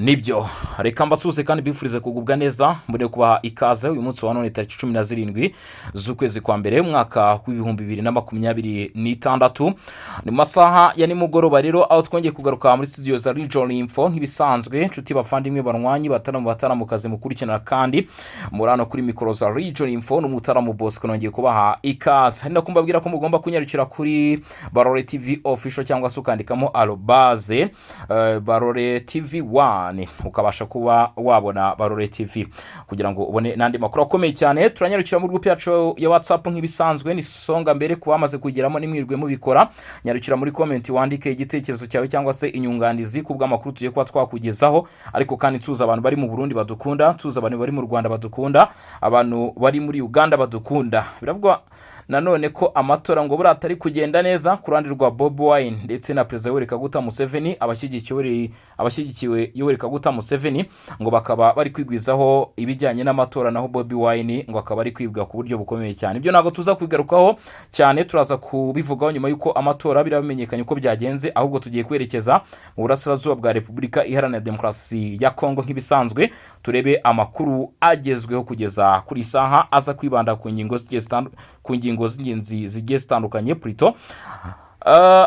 nibyo reka mbasuhuze kandi bifurize kugubwa neza mbone kubaha ikaze uyu munsi wa none tariki 17 z'ukwezi kwa mbere umwaka w'ibihumbi 2026 ni masaha ya nimugoroba rero aho twongeye kugaruka muri studio za Regional Info nk'ibisanzwe inshuti bavandimwe barwanyi bataramu kazi mukurikirana kandi murano kuri mikoro za Regional Info n'umutaramu Bosco nongeye kubaha ikaze ndakumbabwira ko mugomba kunyarukira kuri Barore TV official cyangwa se ukandikamo @barore TV 1 ukabasha kuba wabona Barore TV kugira ngo ubone nandi makuru akomeye cyane turanyarukira mu group yacu ya WhatsApp nk'ibisanzwe ni songa mbere kuba amaze kugeramo nimwirwe mu bikora nyarukira muri comment wandike igitekerezo cyawe cyangwa se inyunganizi kubwa makuru tugiye kuba twakugezaho ariko kandi tuza abantu bari mu Burundi badukunda tuza abantu bari mu Rwanda badukunda abantu bari muri Uganda badukunda biravugwa nanone ko amatora ngo buratari kugenda neza kurandi rwa Bob Wine ndetse na President Yoweri Kaguta Museveni abashyigikiwe Yoweri Kaguta Museveni ngo bakaba bari kwigwizaho ibijyanye n'amatora naho Bob Wine ngo akaba ari kwibwa ku buryo bukomeye cyane ibyo nago tuza kwigarukaho cyane turaza kubivugaho nyuma yuko amatora biramenyekanye uko byagenze ahubwo tugiye kwerekeza mu burasirazuba bwa Repubulika Iharanira Demokarasi ya Kongo nk'ibisanzwe turebe amakuru agezweho kugeza kuri saha aza kwibanda ku ngingo z'ingenzi zigiye zitandukanye plutôt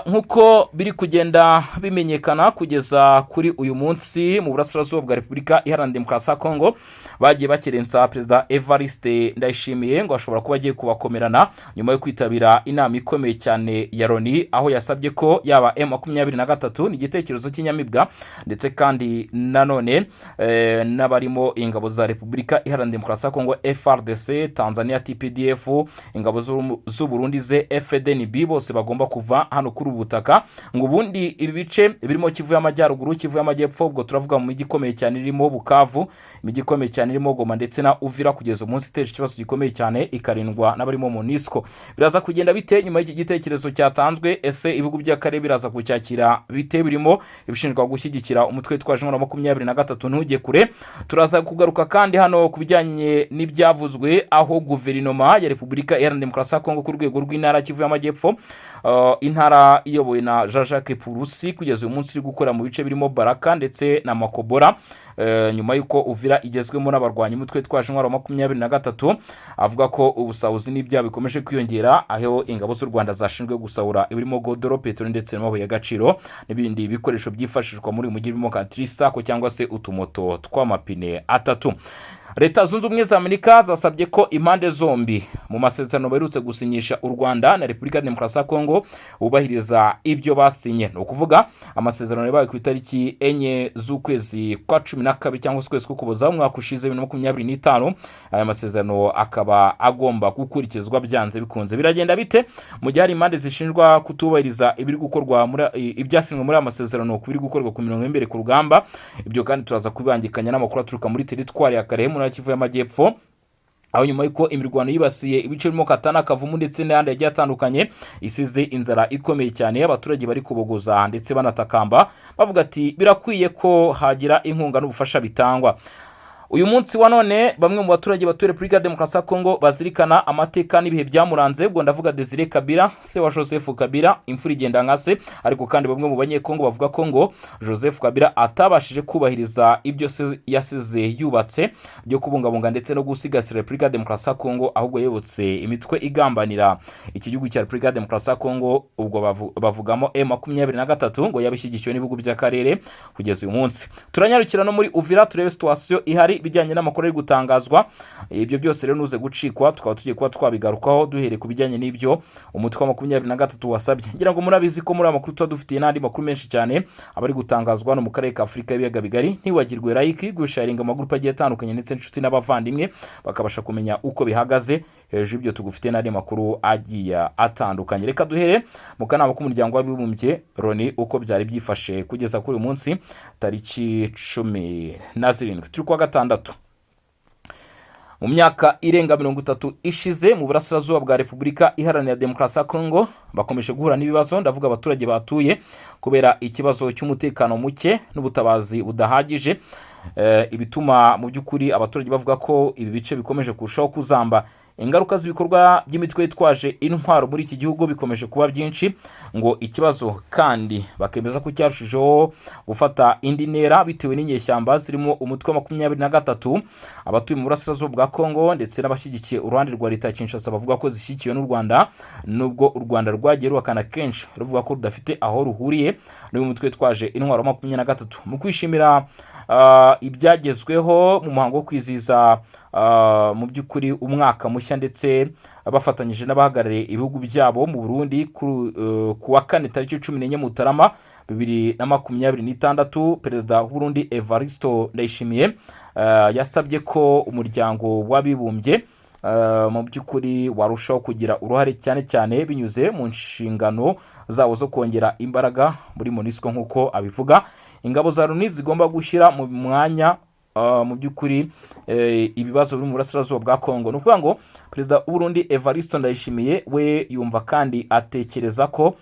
nkuko biri kugenda bimenyekana kugeza kuri uyu munsi mu burasirazuba bwa Repubulika Iharanira Demokarasi ya Kongo bagiye bakirensa Perezida Evariste Ndayishimiye ngo ashobora kuba agiye kubakomerana nyuma yo kwitabira inama ikomeye cyane ya Loni aho yasabye ko yaba M23 ni igitekerezo cy'inyamibwa ndetse kandi nanone n'abarimo ingabo za Repubulika Iharanira Demokarasi ya Kongo FARDC, Tanzania TPDF, ingabo z'u Burundi ze FDNB bose bagomba kuva hano kuri ubutaka ngo ubundi ibi bice birimo Kivu y'Amajyaruguru, Kivu y'Amajyepfo ubwo turavuga mu gikomeye cyane irimo Bukavu, imigikomeye cyane irimo Goma ndetse na Uvira kugeza umunsi iteje ikibazo gikomeye cyane ikarindwa n'abarimo MONUSCO biraza kugenda bite nyuma y'iki gitekerezo cyatanzwe ese ibihugu by'akarere biraza kucyakira bite birimo ibishinjwa gushyigikira umutwe twaje 23 ntujye kure turaza kugaruka kandi hano kubijyanye n'ibyavuzwe aho guverinoma ya Repubulika Iharanira Demokarasi ya Kongo ku rwego rw'intara Kivu y'Amajyepfo intara iyobowe na Jean-Jacques Purusi kugeza uyu munsi uri gukora mu bice birimo Baraka ndetse na Makobora nyuma yuko Uvira igezwemo n'abarwanyi mutwe twaje 23 avuga ko ubusahuzi n'ibyaha bikomeje kwiyongera aho ingabo z'u Rwanda zashinzwe gusahura ibirimo godoro petrol ndetse n'amabuye y'agaciro n'ibindi bikoresho byifashishwa muri umujyi birimo Katrisako cyangwa se utumoto tw'amapine atatu Leta Zunze Ubumwe za Amerika zasabye ko impande zombi mu masezerano baherutse gusinyisha u Rwanda na Repubulika Demokarasi ya Kongo ubahiriza ibyo basinye no kuvuga amasezerano yabaye ku itariki 4 z'ukwezi kwa 12 cyangwa se kwezi kukuboza umwaka ushize 2025 aya masezerano akaba agomba gukurikizwa byanze bikunze biragenda bite mu gihe hari impande zishinjwa kutubahiriza ibiri gukorwa muri ibyasinywe muri amasezerano kubiri gukorwa ku mirongo imbere ku rugamba ibyo kandi turaza kubangikanya n'amakuru aturuka muri teritwari ya Karehe Kivu y'Amajyepfo aho nyuma yuko imirwano yibasiye ibice birimo Katana Kavumu ndetse n'andi yagiye atandukanye isize inzara ikomeye cyane y'abaturage bari kubogoza ndetse banatakamba bavuga ati birakwiye ko hagira inkunga n'ubufasha bitangwa uyu munsi wa none bamwe mu baturage batuye Repubulika Demokarasi ya Kongo bazirikana amateka n'ibihe byamuranze ubwo ndavuga Desire Kabila se wa Joseph Kabila imfura igenda nkase ariko kandi bamwe mu banyekongo bavuga ko ngo Joseph Kabila atabashije kubahiriza ibyo yasize yubatse byo kubungabunga ndetse no gusigasira Repubulika Demokarasi ya Kongo ahubwo yebutse imitwe igambanira iki gihugu cya Repubulika Demokarasi ya Kongo ubwo bavugamo M23 ngo yabishyigikiwe n'ibihugu by'akarere kugeza uyu munsi turanyarukira no muri Uvira turebe situation ihari bijyanye n'amakuru ari gutangazwa ibyo byose rero nuze gucikwa tukaba tugiye kuba twabigarukaho duhere ku bijyanye n'ibyo umutwe wa 23 wasabye ngira ngo murabizi ko muri amakuru tuba dufitiye n'andi makuru menshi cyane abari gutangazwa no mu karere ka Afurika y'ibiyaga bigari ntiwagirwe like gusharinga amagrupe agiye atandukanye ndetse inshuti n'abavandimwe bakabasha kumenya uko bihagaze hejuru ibyo tugufite n'andi makuru agiye atandukanye reka duhere mu kanama k'umuryango w'abibumbye Loni uko byari byifashe kugeza kuri uyu munsi tariki 17 turi kwa gatandatu mu myaka irenga 30 ishize mu burasirazuba bwa Repubulika Iharanira Demokarasi ya Kongo bakomeje guhura n'ibibazo ndavuga abaturage batuye kubera ikibazo cy'umutekano muke n'ubutabazi budahagije ibituma mu by'ukuri abaturage bavuga ko ibi bice bikomeje kurushaho kuzamba ingaruka z'ibikorwa by'imitwe yitwaje intwaro muri iki gihugu bikomeje kuba byinshi, ngo ikibazo kandi bakemeza ko cyarushijeho gufata indi ntera bitewe n'inyeshyamba zirimo umutwe wa 23 abatuye mu burasirazuba bwa Kongo ndetse n'abashyigikiye uruhande rwa leta ya Kinshasa bavuga ko zishyigikiwe n'u Rwanda, nubwo u Rwanda rwagiye ruhakana kenshi ruvuga ko rudafite aho ruhuriye n'uyu mutwe twaje intwaro 23. Mu kwishimira ibyagezweho mu muhango wo kwizihiza mu by'ukuri umwaka mushya ndetse bafatanyije n'abahagarariye ibihugu byabo mu Burundi ku wa 4 tariki 14 Mutarama 2026, perezida w'u Burundi Evariste Ndayishimiye yasabye ko umuryango w'abibumbye mu by'ukuri warushaho kugira uruhare cyane cyane binyuze mu nshingano zawo zo kongera imbaraga muri MONUSCO. nk'uko abivuga, ingabo za Loni zigomba gushyira mu mwanya mu by'ukuri ibibazo biri mu burasirazuba bwa Kongo. Ni ukuvuga ngo perezida w'u Burundi Evariste Ndayishimiye we yumva kandi atekereza ko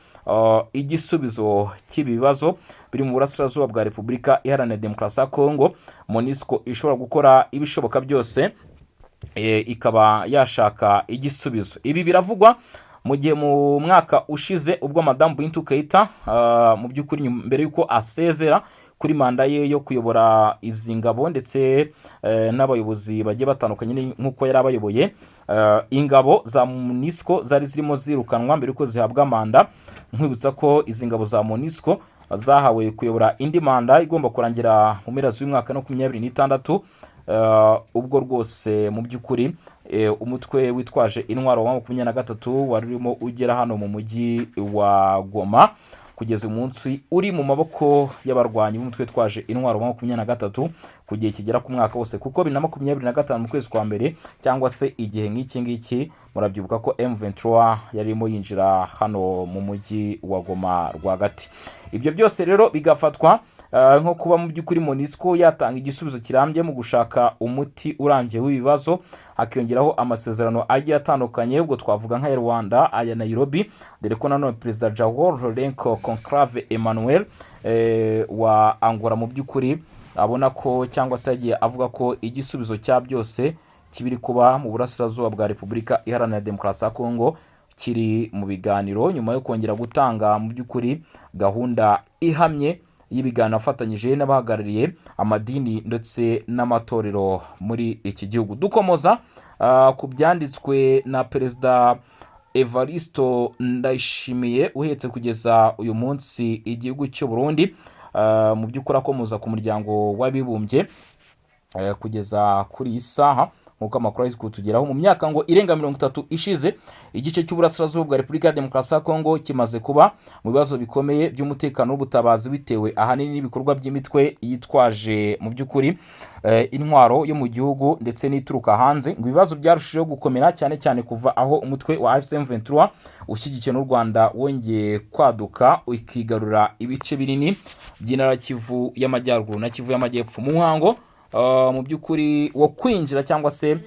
igisubizo cy'ibibazo biri mu burasirazuba bwa Repubulika Iharanira Demokarasi ya Kongo, MONUSCO ishobora gukora ibishoboka byose ikaba yashaka igisubizo. Ibi biravugwa mu gihe mu mwaka ushize ubwo Madame Bintou Keita mu by'ukuri mbere yuko asezera kuri manda ye yo kuyobora izi ngabo ndetse n'abayobozi bagiye batandukanye nk'uko yari abayoboye, ingabo za MONUSCO zari zirimo zirukanwa mbere yuko zihabwa manda. Nkwibutsa ko izi ngabo za MONUSCO zahawe kuyobora indi manda igomba kurangira mu mpera z'umwaka 2026, ubwo rwose mu by'ukuri umutwe witwaje intwaro wa 23 wari urimo ugera hano mu mujyi wa Goma kugeza umunsi uri mu maboko y'abarwanyi b'umutwe twaje intwaro wa 23 ku gihe kigera ku mwaka wose, kuko 2025 mu kwezi kwa mbere cyangwa se igihe nk'iki ngiki murabyibuka ko M23 yarimo yinjira hano mu mujyi wa Goma rwagati. Ibyo byose rero bigafatwa nko kuba mu by'ukuri MONUSCO yatanga igisubizo kirambye mu gushaka umuti urambye w'ibibazo, hakiyongeraho amasezerano agiye atandukanye, ubwo twavuga nka Rwanda, aya Nairobi, dore ko nanone perezida Joao Lourenço Conclave Emmanuel wa Angola mu by'ukuri abona ko cyangwa se yagiye avuga ko igisubizo cya byose kibiri kuba mu burasirazuba bwa Repubulika Iharanira Demokarasi ya Kongo kiri mu biganiro, nyuma yo kongera gutanga mu by'ukuri gahunda ihamye y'ibiganiro afatanyije n'abahagarariye amadini ndetse n'amatorero muri iki gihugu. Dukomoza ku byanditswe na perezida Evariste Ndayishimiye uhetse kugeza uyu munsi igihugu cy'u Burundi, mu by'ukuri akomoza ku muryango w'abibumbye kugeza kuri iyi saha nk'uko amakuru ari kutugeraho. Mu myaka ngo irenga 30 ishize, igice cy'uburasirazuba bwa Repubulika ya Demokarasi ya Kongo kimaze kuba mu bibazo bikomeye by'umutekano w'ubutabazi bitewe ahanini n'ibikorwa by'imitwe yitwaje mu by'ukuri intwaro yo mu gihugu ndetse n'ituruka hanze. Ngo ibibazo byarushijeho gukomera cyane cyane kuva aho umutwe wa M23 ushyigikiye n'u Rwanda wongeye kwaduka ukigarura ibice binini by'intara Kivu y'Amajyaruguru na Kivu y'Amajyepfo. Mu muhango mu by'ukuri wo kwinjira cyangwa se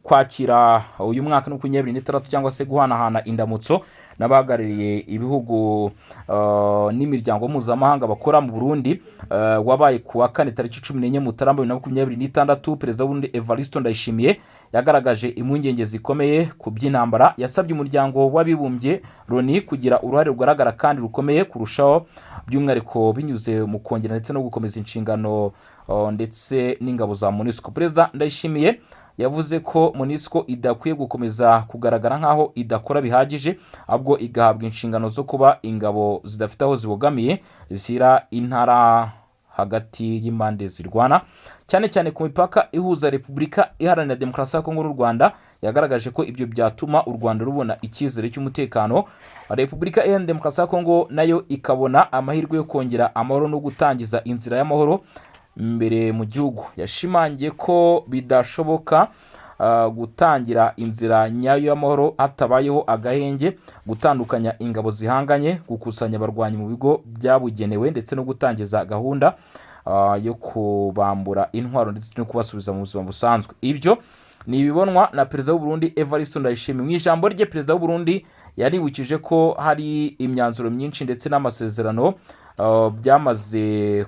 kwakira uyu mwaka 2026 cyangwa se guhanahana indamutso n'abahagarariye ibihugu n'imiryango mpuzamahanga bakora mu Burundi, wabaye ku wa 4 tariki 14 Mutarama 2026, perezida w'Uburundi Evariste Ndayishimiye yagaragaje impungenge zikomeye ku by'intambara. Yasabye umuryango w'abibumbye Loni kugira uruhare rugaragara kandi rukomeye kurushaho, by'umwihariko binyuze mu kongera ndetse no gukomeza inshingano ndetse n'ingabo za MONUSCO. Perezida Ndayishimiye yavuze ko MONUSCO idakwiye gukomeza kugaragara nkaho idakora bihagije, ahubwo igahabwa inshingano zo kuba ingabo zidafite aho zibogamiye zishyira intara hagati y'impande zirwana cyane cyane ku mipaka ihuza Repubulika Iharanira Demokarasi ya Kongo n'u Rwanda. Yagaragaje ko ibyo byatuma u Rwanda rubona icyizere cy'umutekano, Repubulika Iharanira Demokarasi ya Kongo nayo ikabona amahirwe yo kongera amahoro no gutangiza inzira y'amahoro mbere mu gihugu. Yashimangiye ko bidashoboka gutangira inzira nyayo y'amahoro hatabayeho agahenge, gutandukanya ingabo zihanganye, gukusanya abarwanyi mu bigo byabugenewe ndetse no gutangiza gahunda yo kubambura intwaro ndetse no kubasubiza mu buzima busanzwe. Ibyo ni ibibonwa na perezida w'u Burundi Evariste Ndayishimiye. Mu ijambo rye, perezida w'u Burundi yaribukije ko hari imyanzuro myinshi ndetse n'amasezerano byamaze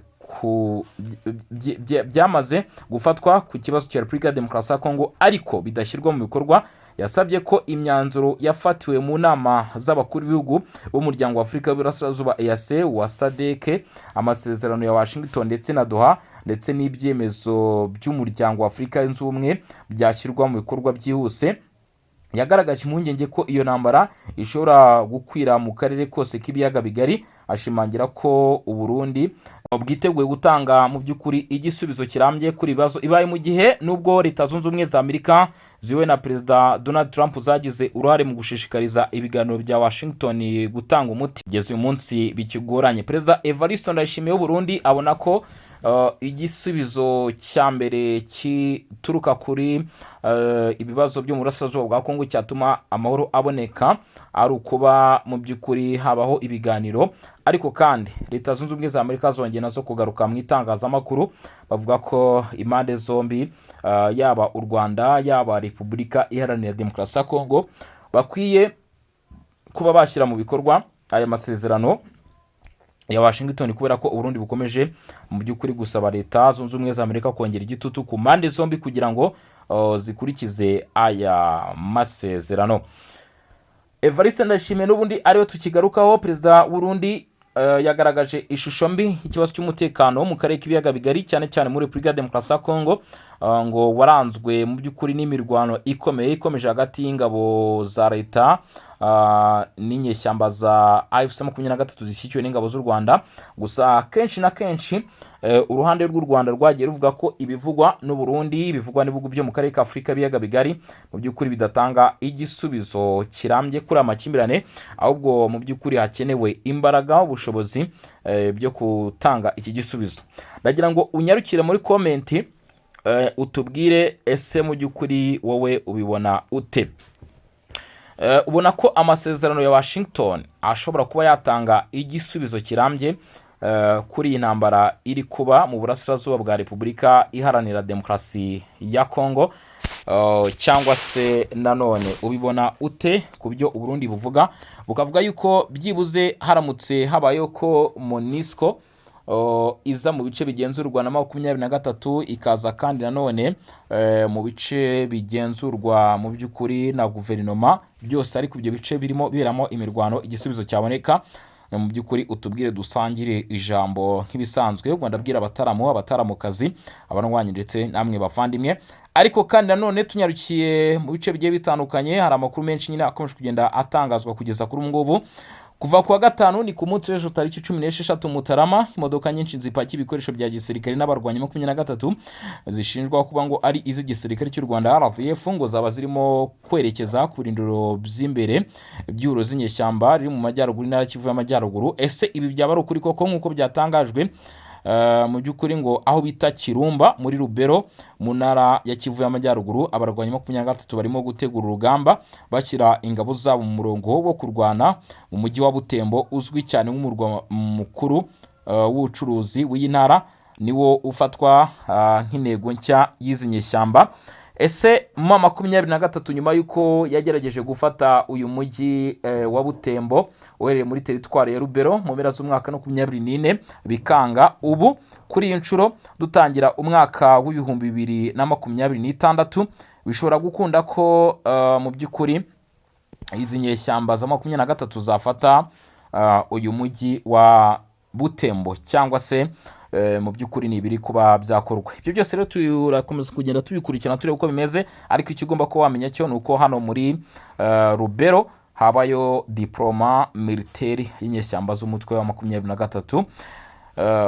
byamaze gufatwa ku kibazo cya Repubulika ya Demokarasi ya Kongo ariko bidashyirwa mu bikorwa. Yasabye ko imyanzuro yafatiwe mu nama z'abakuru b'ibihugu b'umuryango wa Afurika y'Iburasirazuba EAC wa SADC, amasezerano ya Washington ndetse na Doha ndetse n'ibyemezo by'umuryango wa Afurika yunze ubumwe byashyirwa mu bikorwa byihuse. Yagaragaje impungenge ko iyo ntambara ishobora gukwira mu karere kose k'ibiyaga bigari, ashimangira ko Uburundi bwiteguye gutanga mu by'ukuri igisubizo kirambye kuri ibibazo ibaye mu gihe nubwo Leta Zunze Ubumwe za Amerika ziwe na Perezida Donald Trump zagize uruhare mu gushishikariza ibiganiro bya Washington gutanga umuti, kugeza uyu munsi bikigoranye. Perezida Evariste Ndayishimiye w'Uburundi abona ko igisubizo cya mbere kituruka kuri ibibazo byo mu burasirazuba bwa Kongo cyatuma amahoro aboneka ari ukuba mu by'ukuri habaho ibiganiro. Ariko kandi Leta Zunze Ubumwe za Amerika zongeye nazo kugaruka mu itangazamakuru, bavuga ko impande zombi yaba u Rwanda yaba Repubulika Iharanira Demokarasi ya Kongo bakwiye kuba bashyira mu bikorwa aya masezerano ya Washington, kubera ko Uburundi bukomeje mu by'ukuri gusaba Leta Zunze Ubumwe za Amerika kongera igitutu ku mpande zombi kugira ngo zikurikize aya masezerano. Evariste Ndayishimiye n'ubundi ariwe tukigarukaho. Perezida w'Uburundi yagaragaje ishusho mbi ikibazo cy'umutekano mu karere k'ibiyaga bigari, cyane cyane muri Repubulika ya Demokarasi ya Kongo, ngo waranzwe mu by'ukuri n'imirwano ikomeje hagati y'ingabo za leta n'inyeshyamba za AFC 23 zishyikiwe n'ingabo z'u Rwanda. Gusa kenshi na kenshi uruhande rw'u Rwanda rwagiye ruvuga ko ibivugwa n'u Burundi, bivugwa n'ibihugu byo mu karere ka Afurika y'ibiyaga bigari mu by'ukuri bidatanga igisubizo kirambye kuri amakimbirane, ahubwo mu by'ukuri hakenewe imbaraga, ubushobozi byo gutanga iki gisubizo. Ndagira ngo unyarukire muri komenti utubwire ese mu by'ukuri wowe ubibona ute? Ubona ko amasezerano ya Washington ashobora kuba yatanga igisubizo kirambye kuri iyi ntambara iri kuba mu burasirazuba bwa Repubulika Iharanira Demokarasi ya Kongo, cyangwa se nanone ubibona ute ku byo Uburundi buvuga? Bukavuga yuko byibuze haramutse habayeho ko MONUSCO iza mu bice bigenzurwa na 23 ikaza kandi nanone mu bice bigenzurwa mu by'ukuri na guverinoma, byose ariko ibyo bice biramo imirwano, igisubizo cyaboneka mu by'ukuri utubwire dusangire ijambo nk'ibisanzwe. Ubwo ndabwira abataramukazi, abanwanyi ndetse namwe bavandimwe. Ariko kandi nanone tunyarukiye mu bice bigiye bitandukanye, hari amakuru menshi nyine akomeje kugenda atangazwa kugeza kuri ngubu. Kuva kuwa gatanu ni ku munsi w'ejo tariki 16 Mutarama, imodoka nyinshi zipakiye ibikoresho bya gisirikare n'abarwanyi 23 zishinjwa kuba ngo ari iz'igisirikare cy'u Rwanda RDF, ngo zaba zirimo kwerekeza ku birindiro by'imbere by'uro z'inyeshyamba riri mu majyaruguru n'ara Kivu y'amajyaruguru. Ese ibi byaba ari ukuri koko nk'uko byatangajwe? Mu by'ukuri ngo aho bita Kirumba muri Rubero mu ntara ya Kivu y'amajyaruguru, abarwanyi 23 barimo gutegura urugamba bashyira ingabo zabo mu murongo wo kurwana mu mujyi wa Butembo, uzwi cyane nk'umurwa mukuru w'ubucuruzi w'iyi ntara, niwo ufatwa nk'intego nshya y'izi nyeshyamba. Ese mu 23 nyuma y'uko yagerageje gufata uyu mujyi wa Butembo uherereye muri teritwari ya Rubero mu mpera z'umwaka 2024 bikanga, ubu kuri iyi nshuro dutangira umwaka w'ibihumbi 2026 bishobora gukunda ko mu by'ukuri izi nyeshyamba za 23 zafata uyu mujyi wa Butembo, cyangwa se mu by'ukuri ni ibiri kuba byakorwa. Ibyo byose rero turakomeza kugenda tubikurikirana turebe uko bimeze, ariko ikigomba ko wamenya cyo nuko hano muri Rubero habayo diploma militaire y'inyeshyamba z'umutwe wa 23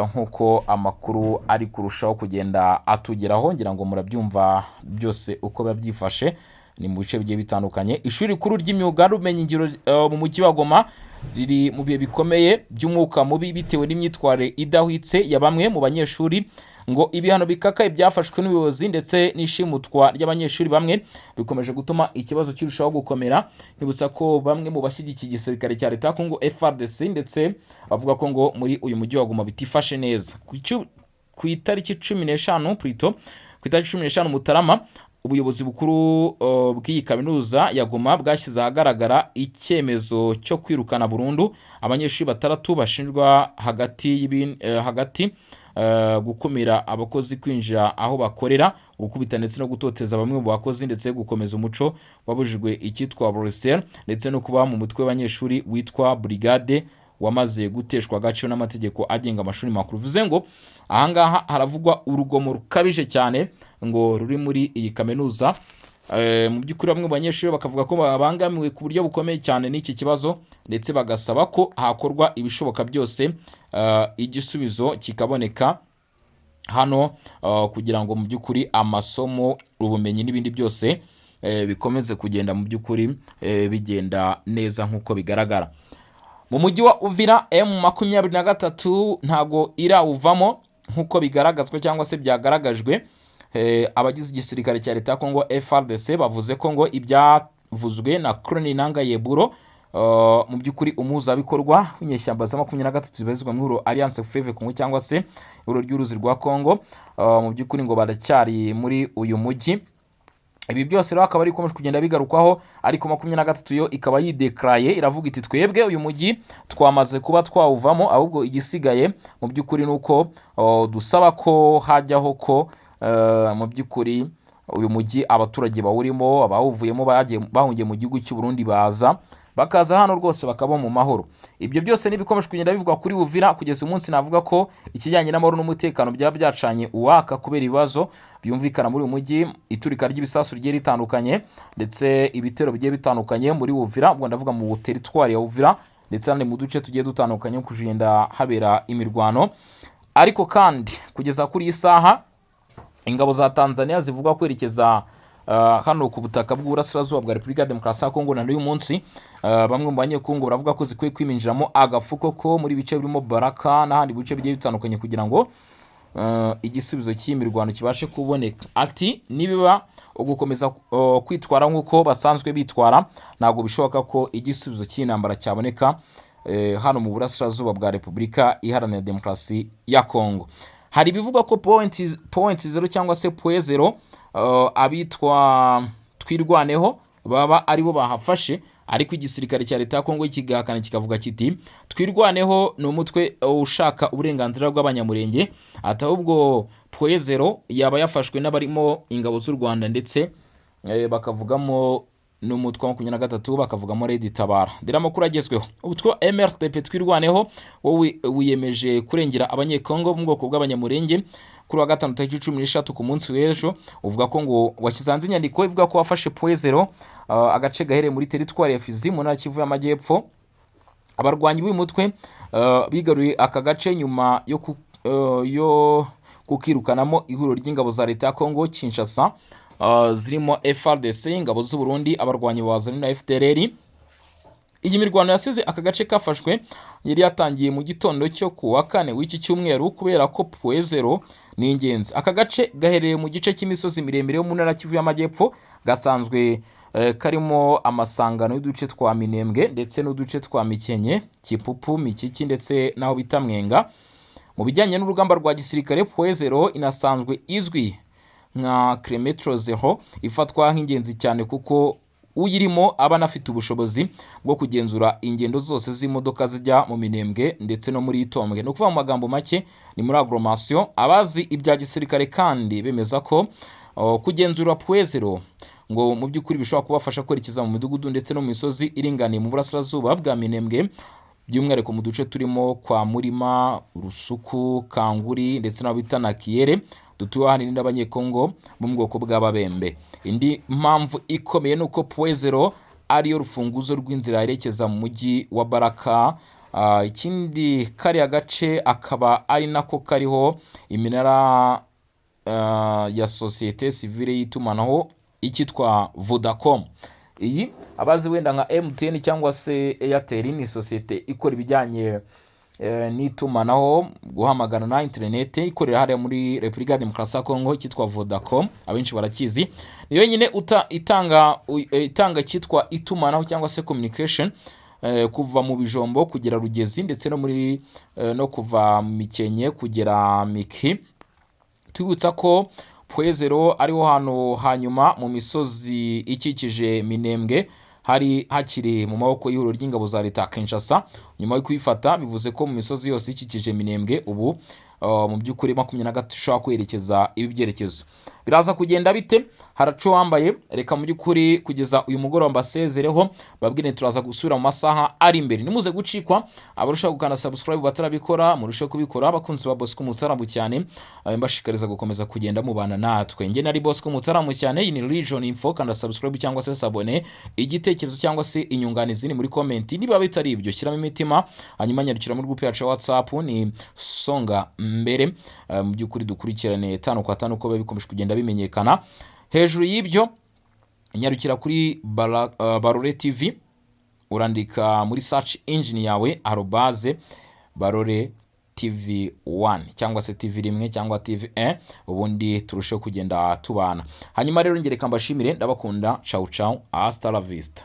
nkuko amakuru ari kurushaho kugenda atugeraho. Ngira ngo murabyumva byose uko babyifashe, ni mu bice bigiye bitandukanye. Ishuri rikuru ry'imyuga n'ubumenyingiro mu mujyi wa Goma riri mu bihe bikomeye by'umwuka mubi bitewe n'imyitwarire idahwitse ya bamwe mu banyeshuri, ngo ibihano bikakaye byafashwe n'ubuyobozi ndetse n'ishimutwa ry'abanyeshuri bamwe bikomeje gutuma ikibazo kirushaho gukomera. Nibutsa ko bamwe mu bashyigikiye igisirikare cya leta Kongo FARDC ndetse bavuga ko ngo muri uyu mujyi wa Goma bitifashe neza. Ku itariki 15 Prito, ku itariki 15 Mutarama, ubuyobozi bukuru bw'iyi kaminuza ya Goma bwashyize ahagaragara icyemezo cyo kwirukana burundu abanyeshuri 3 bashinjwa hagati gukumira abakozi kwinjira aho bakorera, gukubita ndetse no gutoteza bamwe mu bakozi, ndetse gukomeza umuco wabujijwe icyitwa Bruxelles, ndetse no kuba mu mutwe w'abanyeshuri witwa brigade wamaze guteshwa agaciro n'amategeko agenga amashuri makuru. Bivuze ngo ahangaha haravugwa urugomo rukabije cyane ngo ruri muri iyi kaminuza. Mu by'ukuri bamwe mu banyeshuri bakavuga ko babangamiwe ku buryo bukomeye cyane n'iki kibazo, ndetse bagasaba ko hakorwa ibishoboka byose igisubizo kikaboneka hano, kugira ngo mu by'ukuri amasomo, ubumenyi n'ibindi byose bikomeze kugenda mu by'ukuri bigenda neza nk'uko bigaragara. Mu mujyi wa Uvira M23 ntago irawuvamo nk'uko bigaragazwa cyangwa se byagaragajwe. Abagize igisirikare cya leta ya Kongo FARDC bavuze ko ngo ibyavuzwe na Colonel Nanga Yeburo, mu by'ukuri umuhuzabikorwa w'inyeshyamba za 23 zibarizwa mu Ihuriro Alliance Fleuve Congo cyangwa se ihuriro ry'uruzi rwa Kongo, mu by'ukuri ngo baracyari muri uyu mujyi. Ibi byose rero akaba ari ikomeje kugenda bigarukwaho, ariko 23 yo ikaba yideclaye iravuga iti twebwe uyu mujyi twamaze kuba twawuvamo, ahubwo igisigaye mu by'ukuri nuko dusaba ko hajyaho ko mu by'ukuri uyu mujyi abaturage bawurimo, abawuvuyemo bahungiye mu gihugu cy'u Burundi bakaza hano rwose bakaba mu mahoro. Ibyo byose nibikomeje kugenda bivugwa kuri Uvira kugeza umunsi. Navuga ko ikijyanye n'amahoro n'umutekano byaba byacanye uwaka kubera ibibazo byumvikana muri uyu mujyi, iturika ry'ibisasu rigiye ritandukanye, ndetse ibitero bigiye bitandukanye muri Uvira. Ubwo ndavuga mu teritwari ya Uvira ndetse n'andi mu duce tugiye dutandukanye kugenda habera imirwano. Ariko kandi kugeza kuri iyi saha ingabo za Tanzania zivuga kwerekeza hano ku butaka bw'uburasirazuba bwa Repubulika ya Demokarasi ya Kongo. Na n'uyu munsi bamwe mu banyekongo baravuga ko zikwiye kwiminjiramo agafuko ko muri bice birimo Baraka n'ahandi bice bigiye bitandukanye kugira ngo igisubizo cy'imirwano kibashe kuboneka. Ati nibiba ugukomeza kwitwara nk'uko basanzwe bitwara, ntabwo bishoboka ko igisubizo cy'intambara cyaboneka hano mu burasirazuba bwa Repubulika Iharanira Demokarasi ya Kongo. Hari bivugwa ko point 0 cyangwa se point 0 abitwa twirwaneho baba aribo bahafashe, ariko igisirikare cya leta ya Kongo kigahakana kikavuga kiti twirwaneho ni umutwe ushaka uburenganzira bw'abanyamurenge, atahubwo point 0 yaba yafashwe n'abarimo ingabo z'u Rwanda, ndetse bakavugamo n'umutwe wa 23 bakavugamo Red Tabara. Dira makuru agezweho, ubutwa MRTP twirwaneho wowe wiyemeje kurengera abanyekongo mu bwoko bw'abanyamurenge kuri wa gatanu tariki 13 ku munsi w'ejo, uvuga ko ngo washyizanze inyandiko ivuga ko wafashe point 0 agace gahereye muri teritwari ya Fizi mu ntara Kivu y'Amajyepfo. Abarwanyi b'uyu mutwe bigaruye aka gace nyuma yo kukirukanamo ihuriro ry'ingabo za leta ya Kongo Kinshasa, zirimo FARDC, ingabo z'u Burundi, abarwanyi bazanye na FDLR. Iyi mirwano yasize aka gace kafashwe yari yatangiye mu gitondo cyo ku wa kane w'iki cyumweru, kubera ko point 0 ni ingenzi. Aka gace gahereye mu gice cy'imisozi miremire yo mu ntara Kivu y'Amajyepfo, gasanzwe karimo amasangano y'uduce twa Minembwe ndetse n'uduce twa Mikenye, Kipupu, Mikiki ndetse naho bita Mwenga. Mu bijyanye n'urugamba rwa gisirikare, point 0 inasanzwe izwi nka kilometero 0, ifatwa nk'ingenzi cyane kuko uyirimo aba anafite ubushobozi bwo kugenzura ingendo zose z'imodoka zijya mu Minembwe ndetse no muri Itombwe. No kuva mu magambo make ni muri agglomeration. Abazi ibya gisirikare kandi bemeza ko kugenzura point 0 ngo mu by'ukuri bishobora kubafasha kwerekeza mu midugudu ndetse no mu misozi iringaniye mu burasirazuba bwa Minembwe, by'umwihariko mu duce turimo kwa Murima, Rusuku, Kanguri ndetse n'aho bita na Kiyere, dutuwe ahanini n'abanyekongo bo mu bwoko bw'ababembe. Indi mpamvu ikomeye nuko point 0 ariyo rufunguzo rw'inzira yerekeza mu mujyi wa Baraka. Ikindi kariya gace akaba ari nako kariho iminara ya societe civile y'itumanaho ikitwa Vodacom. Iyi abazi wenda nka MTN cyangwa se Airtel ni societe ikora ibijyanye n'itumanaho, guhamagara na internet, ikorera hariya muri Repubulika ya Demokarasi ya Kongo, ikitwa Vodacom, abenshi barakizi. Niyo nyine itanga kitwa itumanaho cyangwa se communication, kuva mu Bijombo kugera Rugezi ndetse no muri no kuva Mikenye kugera Miki. Twibutsa ko point 0 ariho hano hanyuma mu misozi ikikije Minembwe hari hakiri mu maboko y'ihuriro ry'ingabo za leta Kinshasa. Nyuma yo kwifata bivuze ko mu misozi yose ikikije Minembwe ubu mu by'ukuri 23 ushobora kwerekeza ibi byerekezo. Biraza kugenda bite? Haraco wambaye, reka mu by'ukuri kugeza uyu mugoroba mbasezereho, babwire turaza gusubira mu masaha ari imbere. Nimuze gucikwa, abarusha gukanda subscribe batarabikora murushe kubikora. Abakunzi ba Bosco Mutaramu cyane, mbashikariza gukomeza kugenda mubana natwe. Nge nari Bosco Mutaramu cyane, iyi ni Region Info, kanda subscribe cyangwa se sabone. Igitekerezo cyangwa se inyunganizi ni muri comment. Niba bitari ibyo shyiramo imitima, hanyuma nyarukira muri group yacu ya WhatsApp ni Songa Mbere. Mu by'ukuri dukurikirane 5 kwa 5 uko bikomeje kugenda bimenyekana. Hejuru y'ibyo nyarukira kuri Barore TV, urandika muri search engine yawe @Barore TV 1 cyangwa se TV 1 cyangwa TV 1, ubundi turusheho kugenda tubana. Hanyuma rero ngereka mbashimire, ndabakunda, ciao ciao, hasta la vista.